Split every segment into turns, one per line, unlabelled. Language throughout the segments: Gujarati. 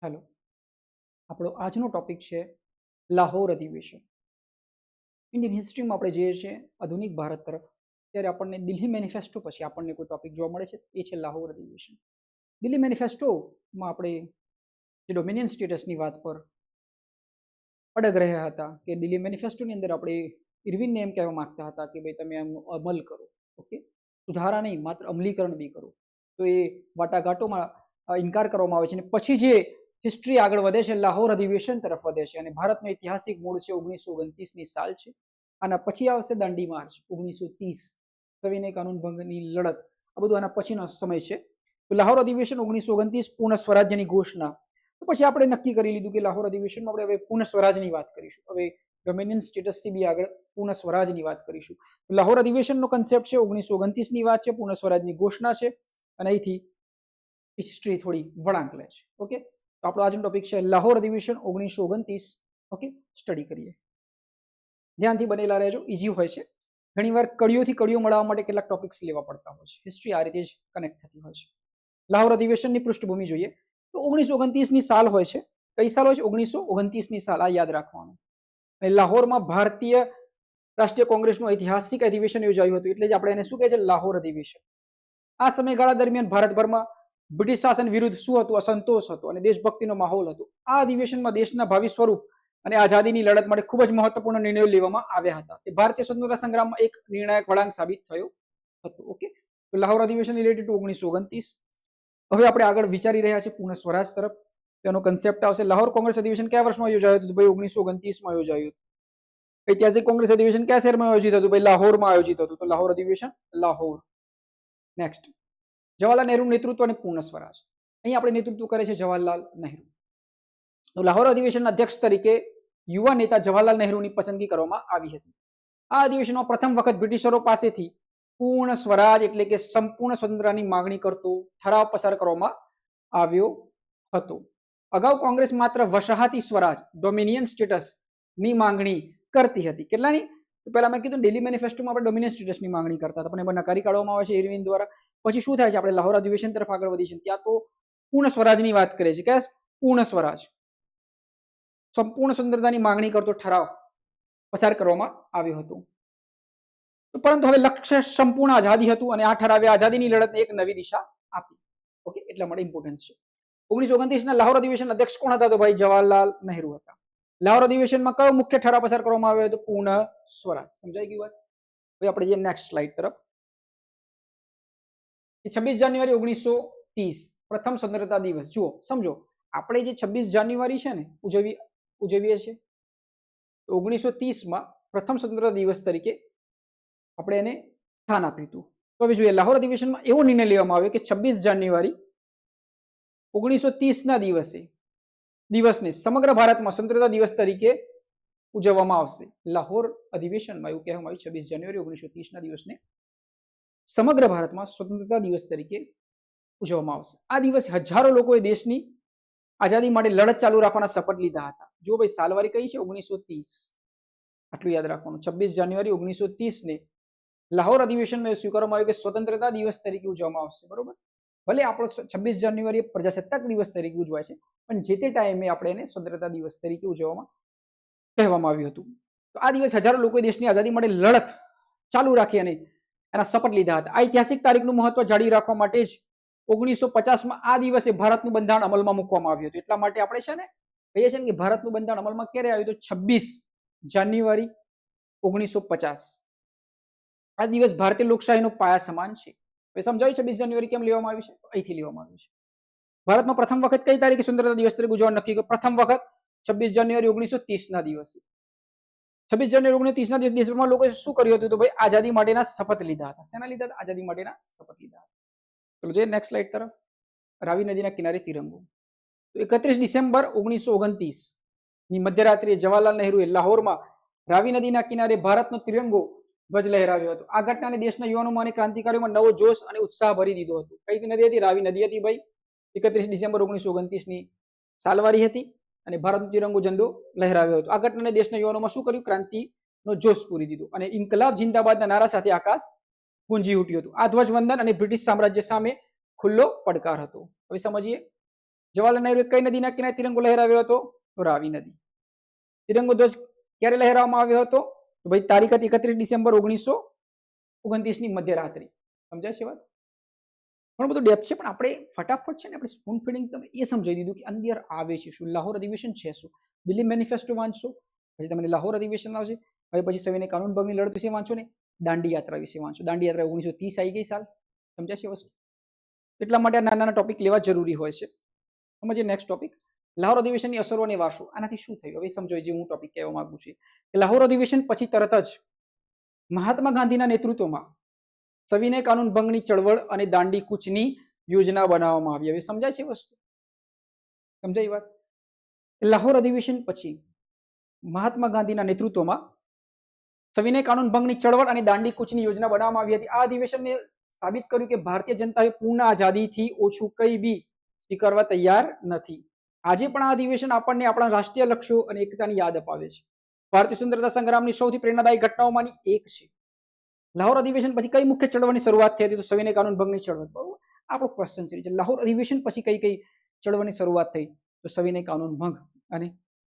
હેલો, આપણો આજનો ટોપિક છે લાહોર અધિવેશન. ઇન્ડિયન હિસ્ટ્રીમાં આપણે જઈએ છીએ આધુનિક ભારત તરફ, ત્યારે આપણને દિલ્હી મેનિફેસ્ટો પછી આપણને કોઈ ટોપિક જોવા મળે છે, એ છે લાહોર અધિવેશન. દિલ્હી મેનિફેસ્ટોમાં આપણે જે ડોમિનિયન સ્ટેટસની વાત પર અડગ રહ્યા હતા કે દિલ્હી મેનિફેસ્ટોની અંદર આપણે ઇરવિનને એમ કહેવા માંગતા હતા કે ભાઈ તમે આમનો અમલ કરો, ઓકે, સુધારા નહીં માત્ર અમલીકરણ બી કરો. તો એ વાટાઘાટોમાં ઇનકાર કરવામાં આવે છે અને પછી જે હિસ્ટ્રી આગળ વધે છે લાહોર અધિવેશન તરફ વધે છે અને ભારતનો ઐતિહાસિક મૂળ છે 1929ની સાલ છે. આના પછી આવશે દાંડી માર્ચ 1930, સવિનય કાનૂન ભંગની લડત, આ બધું આના પછીનો સમય છે. તો લાહોર અધિવેશન 1929 પૂર્ણ સ્વરાજ્યની ઘોષણા. તો પછી આપણે નક્કી કરી લીધું કે લાહોર અધિવેશનમાં આપણે હવે પૂર્ણ સ્વરાજની વાત કરીશું. હવે ડોમિનિયન સ્ટેટસથી બી આગળ પૂર્ણ સ્વરાજની વાત કરીશું. લાહોર અધિવેશનનો કન્સેપ્ટ છે 1929ની વાત છે, પૂર્ણ સ્વરાજની ઘોષણા છે અને અહીંથી હિસ્ટ્રી થોડી વળાંક લે છે. ઓકે, તો આપણો આજનો ટોપિક છે લાહોર અધિવેશન 1929. ઓકે, સ્ટડી કરીએ. ધ્યાનથી બનેલા રહેજો, ઇઝી હોય છે. ઘણીવાર કડીઓથી કડીઓ મળવા માટે કેટલાક ટોપિક્સ લેવા પડતા હોય છે. હિસ્ટ્રી આ રીતે જ કનેક્ટ થતી હોય છે. લાહોર અધિવેશનની પૃષ્ઠભૂમિ જોઈએ તો 1929ની સાલ હોય છે. કઈ સાલ હોય છે? 1929ની સાલ, આ યાદ રાખવાનું. અને લાહોરમાં ભારતીય રાષ્ટ્રીય કોંગ્રેસનું ઐતિહાસિક અધિવેશન યોજાયું હતું, એટલે જ આપણે એને શું કહે છે? લાહોર અધિવેશન. આ સમયગાળા દરમિયાન ભારતભરમાં બ્રિટિશ શાસન વિરુદ્ધ શું હતું? અસંતોષ હતો અને દેશભક્તિનો માહોલ હતો. આ અધિવેશનમાં દેશના ભાવિ સ્વરૂપ અને આઝાદીની લડત માટે ખૂબ જ મહત્વપૂર્ણ નિર્ણયો લેવામાં આવ્યા હતા. તે ભારતીય સ્વતંત્રતા સંગ્રામમાં એક નિર્ણાયક વળાંક સાબિત થયો હતો. ઓકે, તો લાહોર અધિવેશન રિલેટેડ ટુ 1929. હવે આપણે આગળ વિચારી રહ્યા છીએ પૂર્ણ સ્વરાજ તરફ. તેનો કન્સેપ્ટ આવશે લાહોર કોંગ્રેસ અધિવેશન કયા વર્ષમાં યોજાયું હતું? ભાઈ 1929માં યોજાયું. ઐતિહાસિક કોંગ્રેસ અધિવેશન કયા શહેરમાં આયોજિત હતું? ભાઈ લાહોરમાં આયોજિત હતું. તો લાહોર અધિવેશન લાહોર. નેક્સ્ટ, જવાહરલાલ નહેરુ નેતૃત્વ અને પૂર્ણ સ્વરાજ. અહીં આપણે નેતૃત્વ કરે છે જવાહરલાલ નહેરુ. તો લાહોર અધિવેશનના અધ્યક્ષ તરીકે યુવા નેતા જવાહરલાલ નહેરુની પસંદગી કરવામાં આવી હતી. આ અધિવેશનમાં પ્રથમ વખત બ્રિટિશરો પાસેથી પૂર્ણ સ્વરાજ એટલે કે સંપૂર્ણ સ્વતંત્રતાની માંગણી કરતો ઠરાવ પસાર કરવામાં આવ્યો હતો. અગાઉ કોંગ્રેસ માત્ર વસાહતી સ્વરાજ ડોમિનિયન સ્ટેટસની માંગણી કરતી હતી. કેટલાની? તો પહેલા મેં કીધું દિલ્હી મેનિફેસ્ટોમાં આપણે ડોમિનિયન સ્ટેટસની માંગણી કરતા હતા, પણ એમાં નકારી કાઢવામાં આવે છે ઇરવિન દ્વારા. પછી શું થાય છે? આપણે લાહોર અધિવેશન તરફ આગળ વધી છે, ત્યાં તો પૂર્ણ સ્વરાજની વાત કરે છે. કે પૂર્ણ સ્વરાજ, સંપૂર્ણ સ્વતંત્રતાની માંગણી કરતો ઠરાવ પસાર કરવામાં આવ્યો હતો. પરંતુ હવે લક્ષ્ય સંપૂર્ણ આઝાદી હતું અને આ ઠરાવે આઝાદીની લડતને એક નવી દિશા આપી. ઓકે, એટલા માટે ઇમ્પોર્ટન્સ છે. 1929ના લાહોર અધિવેશન અધ્યક્ષ કોણ હતા? તો ભાઈ જવાહરલાલ નહેરુ હતા. લાહોર અધિવેશનમાં કયો મુખ્ય ઠરાવ પસાર કરવામાં આવ્યો હતો? પૂર્ણ સ્વરાજ. સમજાઈ ગયું વાત? હવે આપણે જઈએ નેક્સ્ટ સ્લાઇડ તરફ. 26 જાન્યુઆરી 1930 પ્રથમ સ્વતંત્રતા દિવસ. જુઓ, સમજો, આપણે જે 26 જાન્યુઆરી છે ને ઉજવીએ છીએ, 1930માં પ્રથમ સ્વતંત્રતા દિવસ તરીકે આપણે એને સ્થાન આપ્યું હતું. તો હવે જોઈએ, લાહોર અધિવેશનમાં એવો નિર્ણય લેવામાં આવ્યો કે 26 જાન્યુઆરી 1930ના દિવસને સમગ્ર ભારતમાં સ્વતંત્રતા દિવસ તરીકે ઉજવવામાં આવશે. લાહોર અધિવેશનમાં એવું કહેવામાં આવ્યું 26 જાન્યુઆરી 1930ના દિવસને સમગ્ર ભારતમાં સ્વતંત્રતા દિવસ તરીકે ઉજવવામાં આવશે. આ દિવસે હજારો લોકોએ દેશની આઝાદી માટે લડત ચાલુ રાખવાના શપથ લીધા હતા. જો ભાઈ સાલવારી કઈ છે? 1930. આટલું યાદ રાખવાનું. 26 જાન્યુઆરી 1930ને લાહોર અધિવેશનમાં સ્વીકારવામાં આવ્યું કે સ્વતંત્રતા દિવસ તરીકે ઉજવવામાં આવશે. બરોબર, ભલે આપણો 26 જાન્યુઆરી પ્રજાસત્તાક દિવસ તરીકે ઉજવાય છે, પણ જે તે ટાઈમે આપણે એને સ્વતંત્રતા દિવસ તરીકે ઉજવવામાં કહેવામાં આવ્યું હતું. તો આ દિવસ હજારો લોકોએ દેશની આઝાદી માટે લડત ચાલુ રાખી અને એના શપથ લીધા હતા. આ ઐતિહાસિક તારીખનું મહત્વ જાળવી રાખવા માટે જ 1950માં આ દિવસે ભારતનું બંધારણ અમલમાં મૂકવામાં આવ્યું હતું. એટલા માટે આપણે છે ને કહીએ છીએ કે ભારતનું બંધારણ અમલમાં ક્યારે આવ્યું? તો 26 જાન્યુઆરી 1950. આ દિવસ ભારતીય લોકશાહીનો પાયા સમાન છે. હવે સમજાયું 26 જાન્યુઆરી કેમ લેવામાં આવ્યું છે? અહીંથી લેવામાં આવ્યું છે. ભારતમાં પ્રથમ વખત કઈ તારીખે સ્વતંત્રતા દિવસ તરીકે ઉજવવાનું નક્કી કર્યું? પ્રથમ વખત 26 જાન્યુઆરી 1930ના દિવસે. 26 જાન્યુઆરી 1930ના દિવસે દેશભરમાં લોકોએ શું કર્યું હતું? તો ભાઈ આઝાદી માટેના શપથ લીધા હતા. શેના લીધા હતા? આઝાદી માટેના શપથ લીધા હતા. ચલો જોઈએ નેક્સ્ટ સ્લાઇડ તરફ. રાવી નદીના કિનારે તિરંગો. તો 31 ડિસેમ્બર 1929ની મધ્યરાત્રિએ જવાહરલાલ નહેરુએ લાહોરમાં રાવી નદીના કિનારે ભારતનો તિરંગો ધ્વજ લહેરાવ્યો હતો. આ ઘટનાને દેશના યુવાનોમાં અને ક્રાંતિકારીઓમાં નવો જોશ અને ઉત્સાહ ભરી દીધો હતો. કઈ નદી હતી? રાવી નદી હતી ભાઈ. 31 ડિસેમ્બર 1929ની સાલવારી હતી અને ભારતનો તિરંગો ઝંડો લહેરાવ્યો હતો. આ ઘટનાને દેશના યુવાનોમાં શું કર્યું? ક્રાંતિનો જોશ પૂરી દીધો અને ઇન્કલાબ જિંદાબાદના નારા સાથે આકાશ ગુંજી ઉઠ્યું હતું. આ ધ્વજવંદન અને બ્રિટિશ સામ્રાજ્ય સામે ખુલ્લો પડકાર હતો. હવે સમજીએ જવાહરલાલ નહેરુએ કઈ નદીના કિનારે તિરંગો લહેરાવ્યો હતો? તો રાવી નદી. તિરંગો ધ્વજ ક્યારે લહેરાવવામાં આવ્યો હતો? તો ભાઈ તારીખ હતી 31 ડિસેમ્બર 1929 ની મધ્યરાત્રિ. સમજાય છે વાત? ઘણું બધું ડેપ્થ છે, પણ આપણે ફટાફટ છે ને આપણે સ્પૂન ફીડિંગ તમે એ સમજાવી દીધું કે અંદર આવે છે શું, લાહોર અધિવેશન છે શું. દિલ્હી મેનિફેસ્ટો વાંચશો, પછી તમને લાહોર અધિવેશન આવશે, હવે પછી સવિનય કાનૂન ભંગની લડત વિશે વાંચો ને દાંડી યાત્રા વિશે વાંચો. દાંડી યાત્રા 1930 આવી ગઈ સાલ. સમજાય છે વસ્તુ? એટલા માટે આ નાના નાના ટોપિક લેવા જરૂરી હોય છે. સમજીએ નેક્સ્ટ ટોપિક, લાહોર અધિવેશનની અસરો અને વારસો. આનાથી શું થયું હવે સમજો. જે હું ટોપિક કહેવા માંગુ છું કે લાહોર અધિવેશન પછી તરત જ મહાત્મા ગાંધીના નેતૃત્વમાં સવિનય કાનૂન ભંગની ચળવળ અને દાંડી કૂચની યોજના બનાવવામાં આવી. હવે સમજાય છે વસ્તુ? સમજાય વાત? લાહોર અધિવેશન પછી મહાત્મા ગાંધીના નેતૃત્વમાં સવિનય કાનૂન ભંગની ચળવળ અને દાંડી કૂચની યોજના બનાવવામાં આવી હતી. આ અધિવેશનને સાબિત કર્યું કે ભારતીય જનતાએ પૂર્ણ આઝાદીથી ઓછું કંઈ બી સ્વીકારવા તૈયાર નથી. આજે પણ આ અધિવેશન આપણને આપણા રાષ્ટ્રીય લક્ષ્યો અને એકતાની યાદ અપાવે છે. ભારતીય સ્વતંત્રતા સંગ્રામની સૌથી પ્રેરણાદાયી ઘટનાઓમાંની એક છે. લાહોર અધિવેશન પછી કઈ મુખ્ય ચળવળની શરૂઆત થઈ હતી? તો સવિનય કાનૂન ભંગની ચળવળ. બરોબર, આપણો ક્વેશ્ચન છે લાહોર અધિવેશન પછી કઈ કઈ ચળવળની શરૂઆત થઈ? તો સવિનય કાનૂન ભંગ અને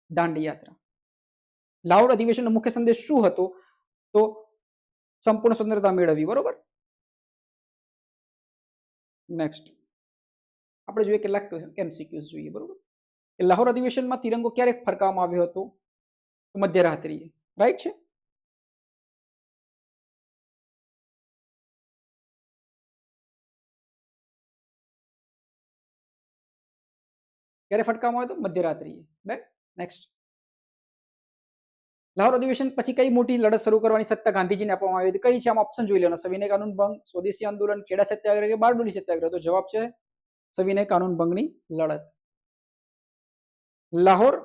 દાંડી યાત્રા. લાહોર અધિવેશનનો મુખ્ય સંદેશ શું હતો? તો સંપૂર્ણ સ્વતંત્રતા મેળવવી. બરોબર. નેક્સ્ટ આપણે જોઈએ કેટલાક એમસીક્યુઝ જોઈએ. બરોબર, લાહોર અધિવેશનમાં તિરંગો ક્યારે ફરકાવવામાં આવ્યો હતો? તો મધ્યરાત્રિએ. રાઈટ છે. ક્યારે ફટકાવવામાં આવ્યો હતો? મધ્યરાત્રિએ. રાઈટ. નેક્સ્ટ, લાહોર અધિવેશન પછી કઈ મોટી લડત શરૂ કરવાની સત્તા ગાંધીજીને આપવામાં આવી હતી? કઈ છે? આમ ઓપ્શન જોઈ લેવાનો. સવિનય કાનૂન ભંગ, સ્વદેશી આંદોલન, ખેડા સત્યાગ્રહ કે બારડોલી સત્યાગ્રહ. તો જવાબ છે સવિનય કાનૂન ભંગની લડત. લાહોર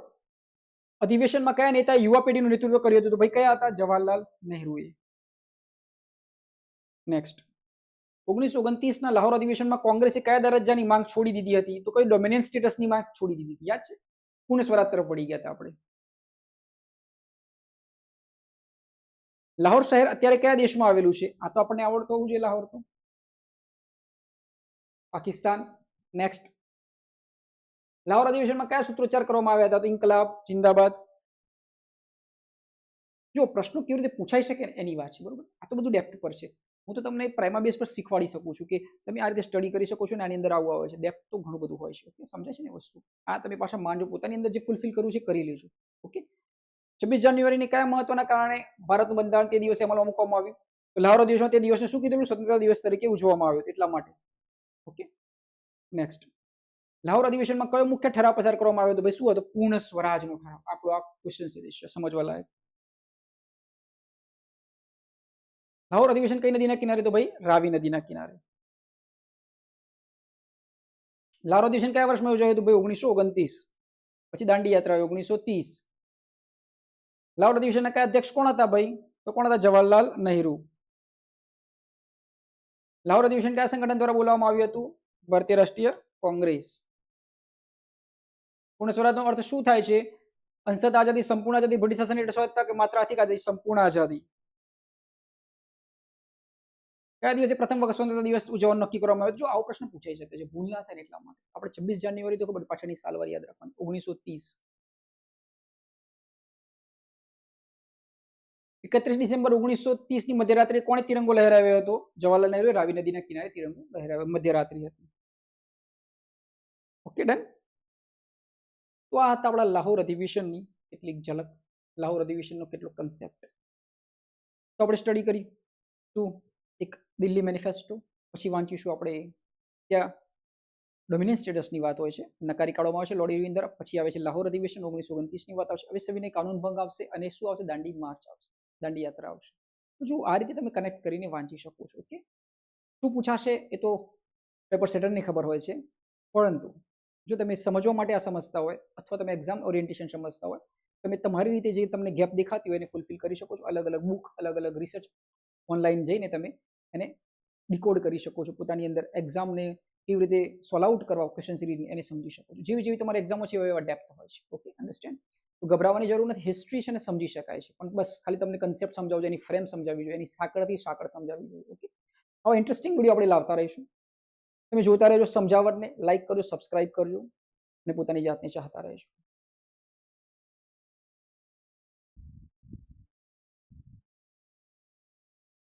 અધિવેશનમાં કયા નેતાએ યુવા પેઢીનું નેતૃત્વ કર્યું હતું? તો ભાઈ કયા હતા? જવાહરલાલ નહેરુએ. નેક્સ્ટ, 1929 ના લાહોર અધિવેશનમાં કોંગ્રેસે કયા દરજ્જાની માંગ છોડી દીધી હતી? તો કઈ ડોમિનન્ટ સ્ટેટસની માંગ છોડી દીધી હતી? યાદ છે? પૂર્ણ સ્વરાજ તરફ પડી ગયા હતા આપણે. લાહોર શહેર અત્યારે કયા દેશમાં આવેલું છે? આ તો આપણને આવડતું હોવું જોઈએ. લાહોર તો પાકિસ્તાન. નેક્સ્ટ, લાહોર અધિવેશનમાં કયા સૂત્રોચ્ચાર કરવામાં આવ્યા હતા? તો ઇન્કલાબ જિંદાબાદ. જો પ્રશ્નો કેવી રીતે પૂછાઈ શકે એની વાત છે. બરોબર, આ તો બધું ડેપ્થ પર છે. હું તો તમને પ્રાઇમા બેઝ પર શીખવાડી શકું છું કે તમે આ રીતે સ્ટડી કરી શકો છો ને આની અંદર આવું આવે છે. ડેપ્થ તો ઘણું બધું હોય છે. ઓકે, સમજાય છે ને વસ્તુ? આ તમે પાછા માંડો, પોતાની અંદર જે ફૂલફિલ કરવું છે કરી લેજો. ઓકે. 26 જાન્યુઆરીને કયા મહત્વના કારણે ભારતનું બંધારણ તે દિવસે અમલમાં મૂકવામાં આવ્યું? તો લાહોર અધિવેશન તે દિવસને શું કીધું? સ્વતંત્રતા દિવસ તરીકે ઉજવવામાં આવ્યો એટલા માટે. ઓકે. નેક્સ્ટ, લાહોર અધિવેશનમાં કયો મુખ્ય ઠરાવ પસાર કરવામાં આવ્યો? તો ભાઈ શું હતો? પૂર્ણ સ્વરાજનો ઠરાવ. આપણો આ ક્વેશ્ચન છે સમજવા લાયક. લાહોર અધિવેશન કઈ નદીના કિનારે? તો ભાઈ રાવી નદીના કિનારે. લાહોર અધિવેશન કયા વર્ષમાં યોજાયું હતું? ભાઈ 1929. પછી દાંડી યાત્રા 1930. લાહોર અધિવેશનના કયા અધ્યક્ષ કોણ હતા? ભાઈ તો કોણ હતા? જવાહરલાલ નહેરુ. લાહોર અધિવેશન કયા સંગઠન દ્વારા બોલાવવામાં આવ્યું હતું? ભારતીય રાષ્ટ્રીય કોંગ્રેસ. પૂર્ણ સ્વરાજનો અર્થ શું થાય છે? અંશત આઝાદી, સંપૂર્ણ આઝાદી, બ્રિટિશ શાસન હેઠળ સ્વાયત્તતા કે માત્ર આર્થિક આઝાદી? સંપૂર્ણ આઝાદી. કયા દિવસે પ્રથમ વખત સ્વતંત્રતા દિવસ ઉજવવાનું નક્કી કરવામાં આવ્યું? જો આવો પ્રશ્ન પૂછાઈ શકે છે, ભૂલ ના થાય ને એટલા માટે આપણે 26 જાન્યુઆરી તો ખબર, પાછળની સાલવાર યાદ રાખવાની. 1930. 31 ડિસેમ્બર 1930 ની મધ્યરાત્રિએ કોણે તિરંગો લહેરાવ્યો હતો? જવાહરલાલ નહેરુએ રાવી નદીના કિનારે તિરંગો લહેરાવ્યો. મધ્યરાત્રિ હતી. Okay, done. તો આ હતા આપણા લાહોર અધિવેશનની કેટલીક ઝલક, લાહોર અધિવેશનનો કેટલો કન્સેપ્ટ. તો આપણે સ્ટડી કરી શું? એક દિલ્હી મેનિફેસ્ટો, પછી વાંચીશું આપણે ત્યાં ડોમિનન્ટ સ્ટેટસની વાત હોય છે, નકારી કાઢવામાં આવશે લોર્ડ ઇરવિન દ્વારા. પછી આવે છે લાહોર અધિવેશન 1929 ની વાત આવશે. હવે સવિનય કાનૂન ભંગ આવશે અને શું આવશે? દાંડી માર્ચ આવશે, દાંડી યાત્રા આવશે. તો જો આ રીતે તમે કનેક્ટ કરીને વાંચી શકો છો. ઓકે, શું પૂછાશે એ તો પેપર સેટરને ખબર હોય છે, પરંતુ જો તમે સમજવા માટે આ સમજતા હોય અથવા તમે એક્ઝામ ઓરિએન્ટેશન સમજતા હોય, તમે તમારી રીતે જે તમને ગેપ દેખાતી હોય એને ફૂલફિલ કરી શકો છો. અલગ અલગ બુક, અલગ અલગ રિસર્ચ ઓનલાઈન જઈને તમે એને ડિકોડ કરી શકો છો. પોતાની અંદર એક્ઝામને કેવી રીતે સોલ્વ આઉટ કરવા ક્વેશ્ચન સિરીઝ એને સમજી શકો છો. જેવી જેવી તમારી એક્ઝામો છે એવા ડેપ્થ હોય છે. Okay, understand? તો ગભરાવાની જરૂર નથી. હિસ્ટ્રી છે ને સમજી શકાય છે, પણ બસ ખાલી તમને કન્સેપ્ટ સમજાવજો, એની ફ્રેમ સમજાવવી જોઈએ, એની સાંકળથી સાંકળ સમજાવવી જોઈએ. ઓકે, હવે ઇન્ટરેસ્ટિંગ વિડીયો આપણે લાવતા રહીશું. તમે જોતા રહેજો. સમજાવટને લાઈક કરજો, સબસ્ક્રાઇબ કરજો. અને પોતાની જાતને ચાહતા રહેજો.